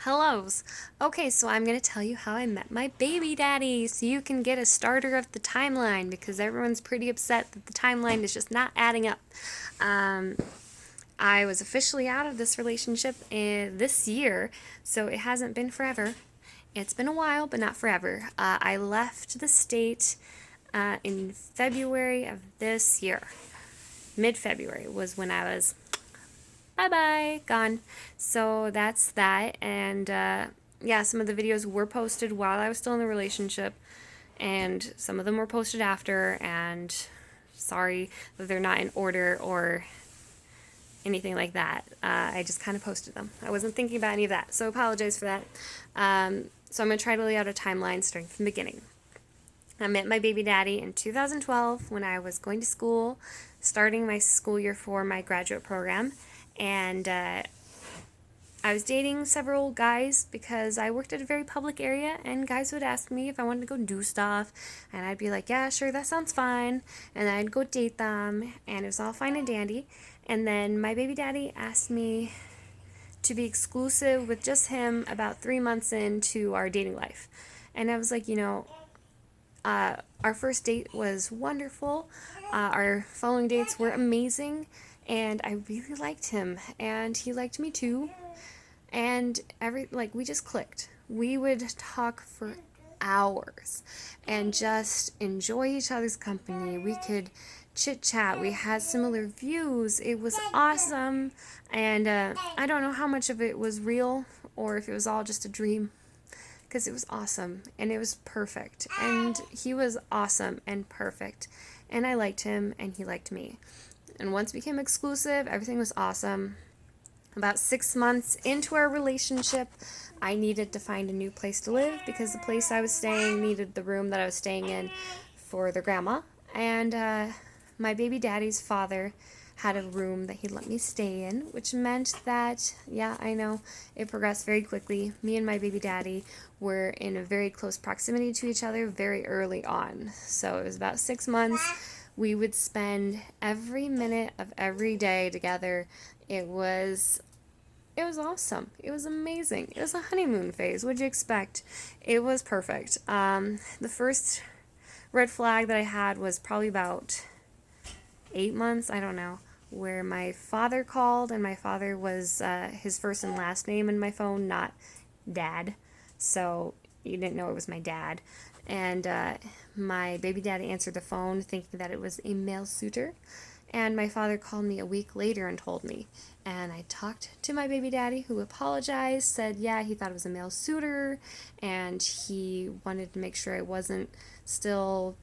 Hellos. Okay, so I'm going to tell you how I met my baby daddy so you can get a starter of the timeline because everyone's pretty upset that the timeline is just not adding up. Um, I was officially out of this relationship this year, so it hasn't been forever. It's been a while, but not forever. I left the state in February of this year. Mid February was when I was bye bye, gone. So that's that. And yeah, some of the videos were posted while I was still in the relationship, and some of them were posted after. And sorry that they're not in order or anything like that. I just kind of posted them. I wasn't thinking about any of that, so apologize for that. So I'm going to try to lay out a timeline starting from the beginning. I met my baby daddy in 2012 when I was going to school, starting my school year for my graduate program. And I was dating several guys because I worked at a very public area, and guys would ask me if I wanted to go do stuff, and I'd be like, yeah, sure, that sounds fine. And then I'd go date them, and it was all fine and dandy. And then my baby daddy asked me to be exclusive with just him about 3 months into our dating life. And I was like, our first date was wonderful. Our following dates were amazing, and I really liked him, and he liked me too. And we just clicked. We would talk for hours and just enjoy each other's company. We could chit chat. We had similar views. It was awesome, and I don't know how much of it was real or if it was all just a dream, because it was awesome and it was perfect, and he was awesome and perfect, and I liked him and he liked me. And once we became exclusive, everything was awesome. About 6 months into our relationship, I needed to find a new place to live because the place I was staying needed the room that I was staying in for their grandma. And my baby daddy's father had a room that he'd let me stay in, which meant that, yeah, I know, it progressed very quickly. Me and my baby daddy were in a very close proximity to each other very early on. So it was about 6 months. We would spend every minute of every day together. It was awesome. It was amazing. It was a honeymoon phase. What'd you expect? It was perfect. The first red flag that I had was probably about 8 months, I don't know, where my father called, and my father was his first and last name in my phone, not dad. So you didn't know it was my dad. And my baby daddy answered the phone thinking that it was a male suitor. And my father called me a week later and told me. And I talked to my baby daddy, who apologized, said, yeah, he thought it was a male suitor, and he wanted to make sure I wasn't still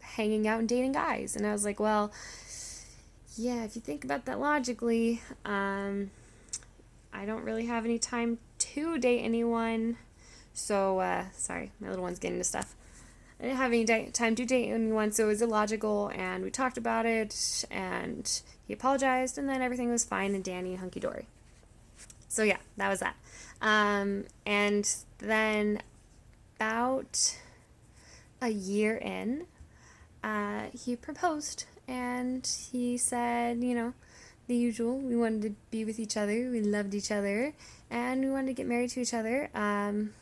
hanging out and dating guys. And I was like, well, yeah, if you think about that logically, I don't really have any time to date anyone. So, sorry, my little one's getting into stuff. I didn't have any time to date anyone, so it was illogical, and we talked about it, and he apologized, and then everything was fine and dandy and hunky-dory. So yeah, that was that. And then about a year in, he proposed, and he said, the usual. We wanted to be with each other, we loved each other, and we wanted to get married to each other. And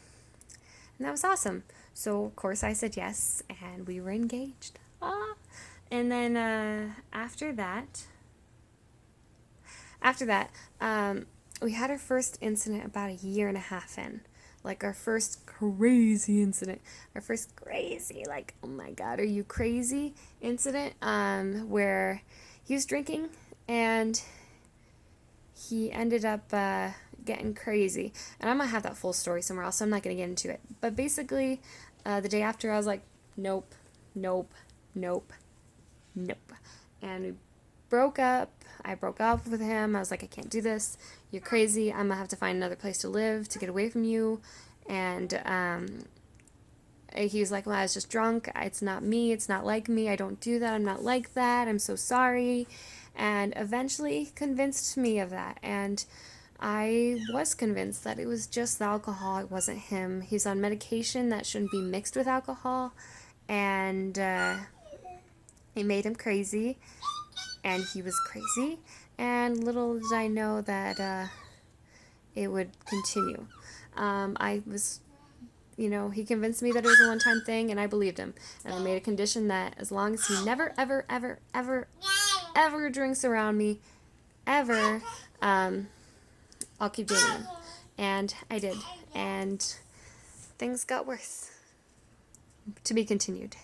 that was awesome. So of course I said yes, and we were engaged. Ah. And then after that, we had our first incident about a year and a half in. Like our first crazy incident. Our first crazy, like, oh my God, are you crazy incident? Where he was drinking and he ended up getting crazy. And I'm going to have that full story somewhere else, so I'm not going to get into it. But basically, the day after, I was like, nope, nope, nope, nope. And we broke up. I broke up with him. I was like, I can't do this. You're crazy. I'm going to have to find another place to live to get away from you. And he was like, well, I was just drunk. It's not me. It's not like me. I don't do that. I'm not like that. I'm so sorry. And eventually convinced me of that. And I was convinced that it was just the alcohol. It wasn't him. He's on medication that shouldn't be mixed with alcohol. And it made him crazy. And he was crazy. And little did I know that it would continue. I was, he convinced me that it was a one-time thing, and I believed him. And I made a condition that as long as he never, ever, ever, ever, ever drinks around me, ever, I'll keep dating him. And I did. And things got worse. To be continued.